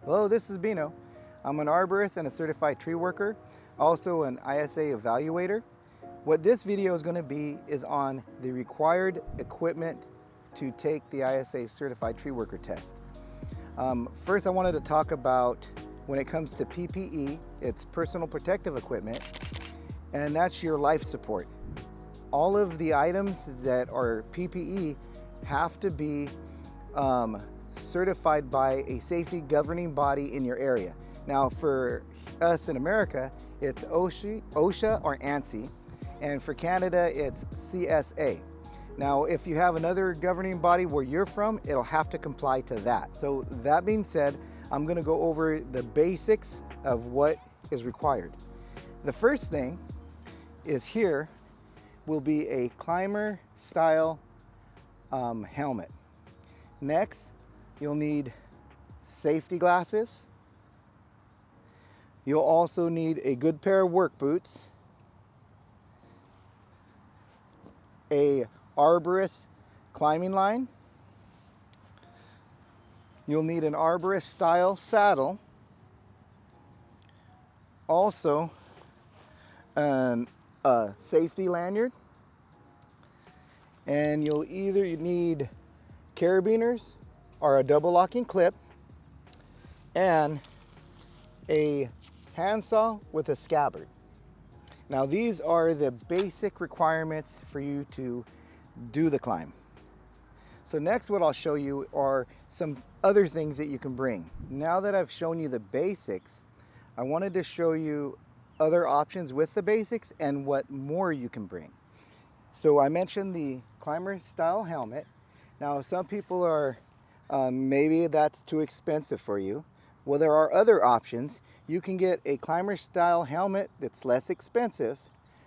Hello, this is Bino. I'm an arborist and a certified tree worker, also an ISA evaluator. What this video is going to be is on the required equipment to take the ISA certified tree worker test. First, I wanted to talk about when it comes to PPE, it's personal protective equipment, and that's your life support. All of the items that are PPE have to be certified by a safety governing body in your area. Now for us in America, it's OSHA or ANSI, and for Canada, it's CSA. Now, if you have another governing body where you're from, it'll have to comply to that. So that being said, I'm gonna go over the basics of what is required. The first thing is here will be a climber style helmet. Next, you'll need safety glasses. You'll also need a good pair of work boots, a arborist climbing line. You'll need an arborist style saddle. Also, a safety lanyard. And you'll either need carabiners or a double locking clip and a handsaw with a scabbard. Now these are the basic requirements for you to do the climb. So next what I'll show you are some other things that you can bring. Now that I've shown you the basics, I wanted to show you other options with the basics and what more you can bring. So I mentioned the climber style helmet. Now some people are, maybe that's too expensive for you. Well, there are other options. You can get a climber style helmet that's less expensive,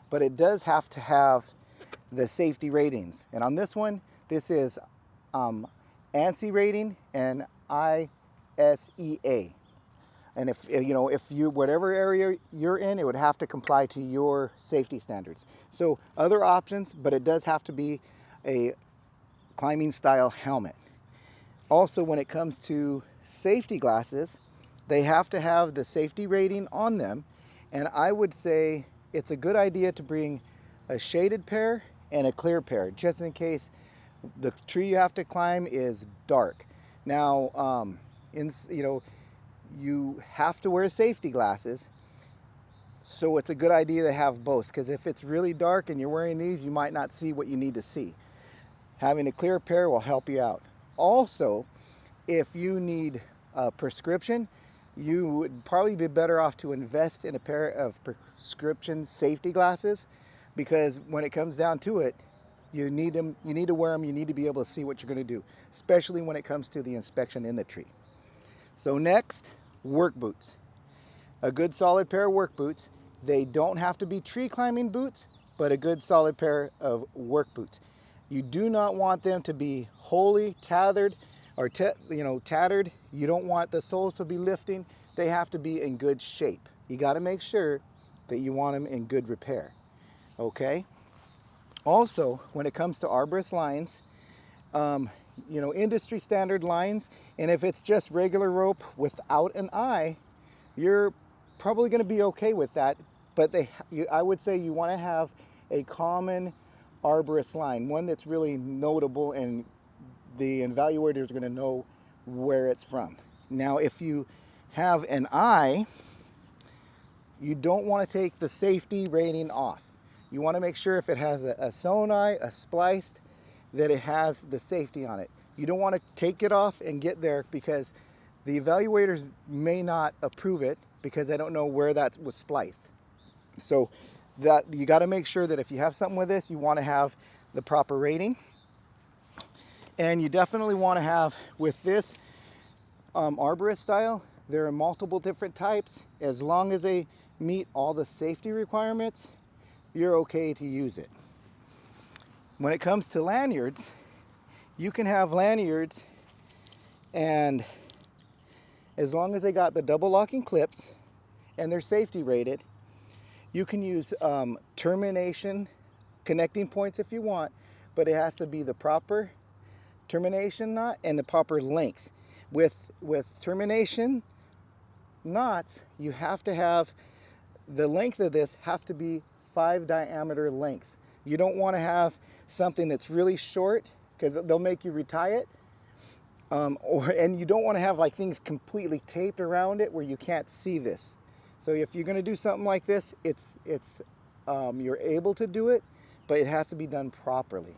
but it does have to have the safety ratings. And on this one, this is ANSI rating and ISEA. And if you whatever area you're in, it would have to comply to your safety standards. So other options, but it does have to be a climbing style helmet. Also, when it comes to safety glasses, they have to have the safety rating on them. And I would say it's a good idea to bring a shaded pair and a clear pair, just in case the tree you have to climb is dark. Now, you have to wear safety glasses, so it's a good idea to have both, because if it's really dark and you're wearing these, you might not see what you need to see. Having a clear pair will help you out. Also, if you need a prescription, you would probably be better off to invest in a pair of prescription safety glasses, because when it comes down to it, you need them, you need to wear them, you need to be able to see what you're going to do, especially when it comes to the inspection in the tree. So next, work boots. A good solid pair of work boots. They don't have to be tree climbing boots, but a good solid pair of work boots. You do not want them to be wholly tethered or tattered. You don't want the soles to be lifting. They have to be in good shape. You got to make sure that you want them in good repair. Okay. Also, when it comes to arborist lines, industry standard lines, and if it's just regular rope without an eye, you're probably going to be okay with that. But I would say you want to have a common arborist line, one that's really notable and the evaluator is going to know where it's from. Now, if you have an eye, you don't want to take the safety rating off. You want to make sure if it has a sewn eye, a spliced, that it has the safety on it. You don't want to take it off and get there, because the evaluators may not approve it because they don't know where that was spliced. So that you got to make sure that if you have something with this, you want to have the proper rating. And you definitely want to have, with this arborist style, there are multiple different types. As long as they meet all the safety requirements, you're okay to use it. When it comes to lanyards, you can have lanyards, and as long as they got the double locking clips and they're safety rated, you can use termination connecting points if you want, but it has to be the proper termination knot and the proper length. With termination, knots, you have to have the length of this have to be 5 diameter lengths. You don't want to have something that's really short because they'll make you retie it. And you don't want to have like things completely taped around it where you can't see this. So if you're going to do something like this, you're able to do it, but it has to be done properly.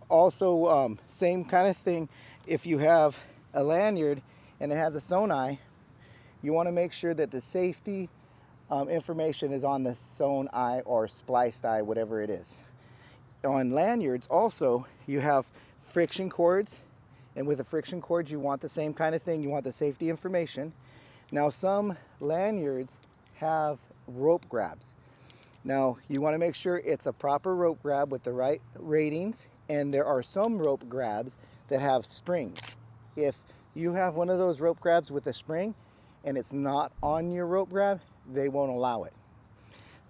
Also, same kind of thing. If you have a lanyard and it has a sewn eye, you want to make sure that the safety information is on the sewn eye or spliced eye, whatever it is. On lanyards also, you have friction cords, and with the friction cords you want the same kind of thing. You want the safety information. Now some lanyards have rope grabs. Now you want to make sure it's a proper rope grab with the right ratings, and there are some rope grabs that have springs. If you have one of those rope grabs with a spring and it's not on your rope grab, they won't allow it.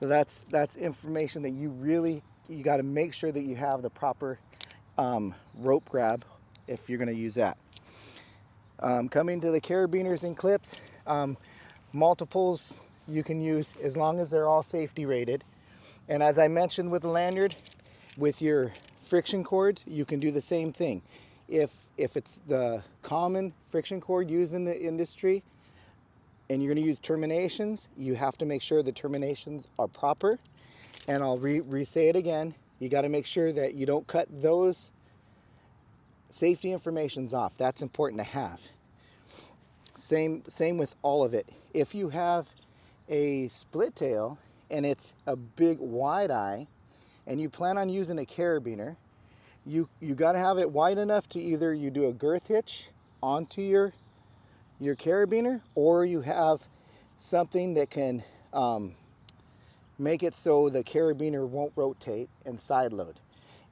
So that's information that you got to make sure that you have the proper rope grab if you're going to use that. Coming to the carabiners and clips, multiples you can use as long as they're all safety rated. And as I mentioned with the lanyard, with your friction cords, you can do the same thing. If it's the common friction cord used in the industry, and you're going to use terminations, you have to make sure the terminations are proper. And I'll re-say it again. You got to make sure that you don't cut those safety informations off. That's important to have. Same with all of it. If you have a split tail and it's a big wide eye and you plan on using a carabiner, you got to have it wide enough to either you do a girth hitch onto your carabiner, or you have something that can make it so the carabiner won't rotate and side load.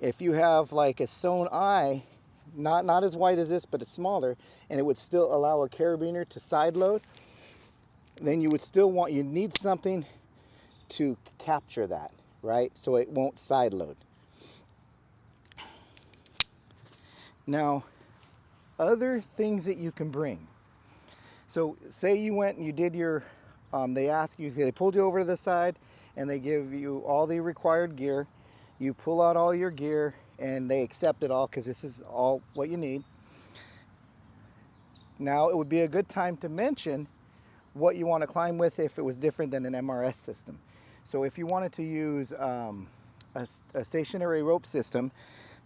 If you have like a sewn eye, not as wide as this, but it's smaller, and it would still allow a carabiner to side load, then you need something to capture that, right? So it won't side load. Now, other things that you can bring. So say you went and you did your, they pulled you over to the side and they give you all the required gear. You pull out all your gear and they accept it all because this is all what you need. Now it would be a good time to mention what you want to climb with if it was different than an MRS system. So if you wanted to use a stationary rope system,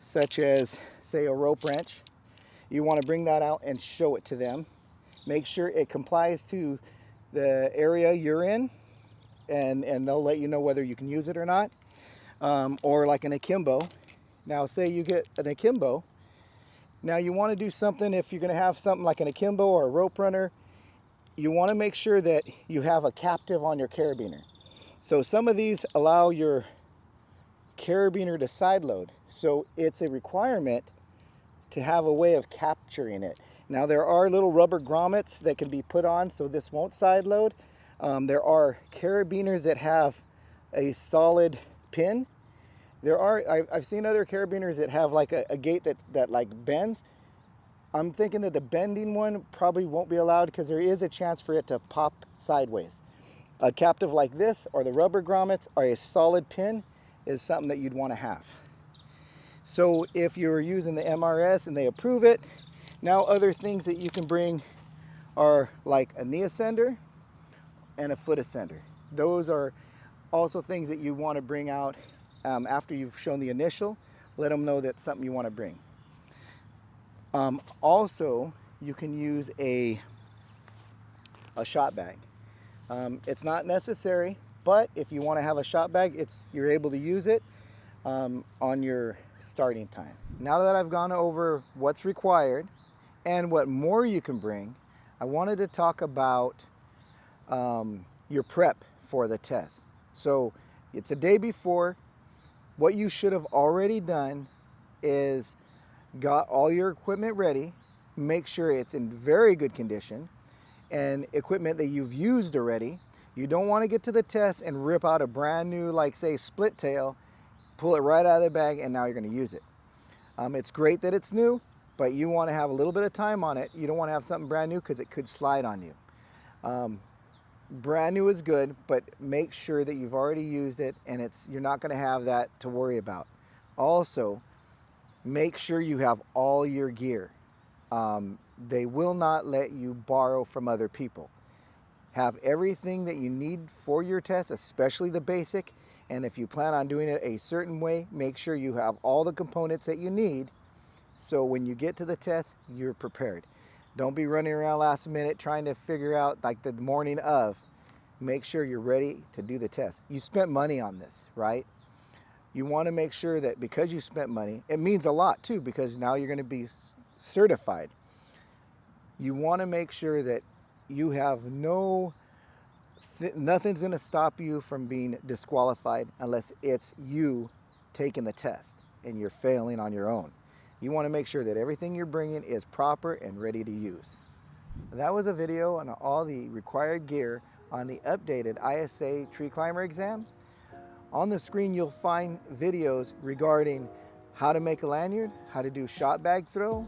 such as say a rope wrench, you want to bring that out and show it to them. Make sure it complies to the area you're in, and they'll let you know whether you can use it or not. Or like an akimbo. Now say you get an akimbo. Now you want to do something, if you're going to have something like an akimbo or a rope runner, you want to make sure that you have a captive on your carabiner. So some of these allow your carabiner to side load. So it's a requirement to have a way of capturing it. Now there are little rubber grommets that can be put on so this won't side load. There are carabiners that have a solid pin. I've seen other carabiners that have like a gate that like bends. I'm thinking that the bending one probably won't be allowed because there is a chance for it to pop sideways. A captive like this or the rubber grommets or a solid pin is something that you'd want to have. So if you're using the MRS and they approve it, now other things that you can bring are like a knee ascender and a foot ascender. Those are also things that you want to bring out after you've shown the initial. Let them know that's something you want to bring. Also, you can use a shot bag. It's not necessary, but if you want to have a shot bag, you're able to use it on your starting time. Now that I've gone over what's required and what more you can bring, I wanted to talk about your prep for the test. So it's a day before. What you should have already done is got all your equipment ready, make sure it's in very good condition, and equipment that you've used already. You don't want to get to the test and rip out a brand new, like say, split tail, pull it right out of the bag, and now you're going to use it. It's great that it's new, but you want to have a little bit of time on it. You don't want to have something brand new because it could slide on you. Brand new is good, but make sure that you've already used it and you're not going to have that to worry about. Also, make sure you have all your gear. They will not let you borrow from other people. Have everything that you need for your test, especially the basic. And if you plan on doing it a certain way, make sure you have all the components that you need, so when you get to the test, you're prepared. Don't be running around last minute trying to figure out like the morning of. Make sure you're ready to do the test. You spent money on this, right? You want to make sure that because you spent money, it means a lot too, because now you're going to be certified. You want to make sure that you have nothing's going to stop you from being disqualified unless it's you taking the test and you're failing on your own. You want to make sure that everything you're bringing is proper and ready to use. That was a video on all the required gear on the updated ISA tree climber exam. On the screen you'll find videos regarding how to make a lanyard, how to do shot bag throw,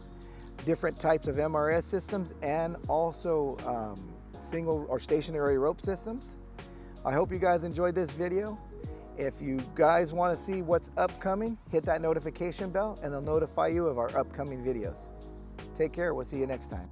different types of MRS systems, and also single or stationary rope systems. I hope you guys enjoyed this video. If you guys want to see what's upcoming, hit that notification bell and they'll notify you of our upcoming videos. Take care. We'll see you next time.